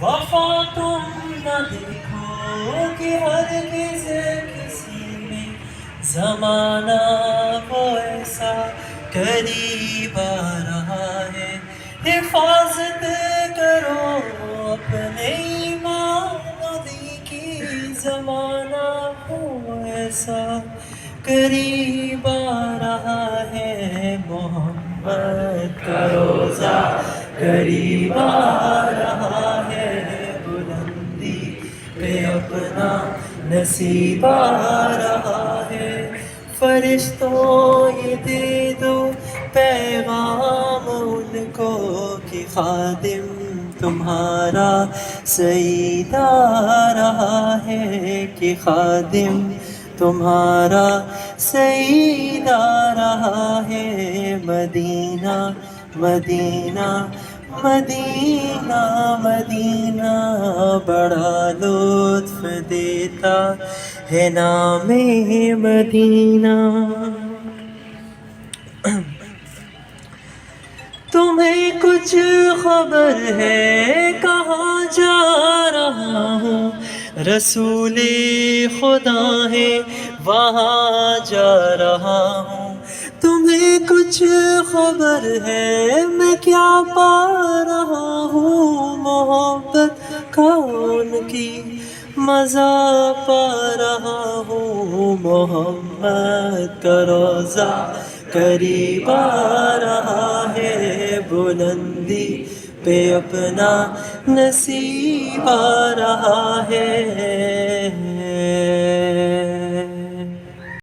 وفا تم نہ دیکھو کہ ہرگز کسی میں زمانہ وہ ایسا قریب آ رہا ہے. حفاظت کرو اپنے ایمان و دین کی، زمانہ وہ ایسا قریب آ رہا ہے. محمد کا روزہ قریب آ رہا ہے، بلندی پہ اپنا نصیب آ رہا ہے. فرشتوں یہ دے دو پیغام ان کو کہ خادم تمہارا سعید آ رہا ہے، کہ خادم تمہارا سعید آ رہا ہے. مدینہ مدینہ مدینہ مدینہ بڑا لطف دیتا ہے نام مدینہ. تمہیں کچھ خبر ہے کہاں جا رہا ہوں؟ رسول خدا ہے وہاں جا رہا ہوں. تمہیں کچھ خبر ہے میں کیا پا رہا ہوں؟ محبت کا ان کی مزہ پا رہا ہوں. محمد کا روزہ قریب آ رہا ہے، بلندی پہ اپنا نصیب آ رہا ہے.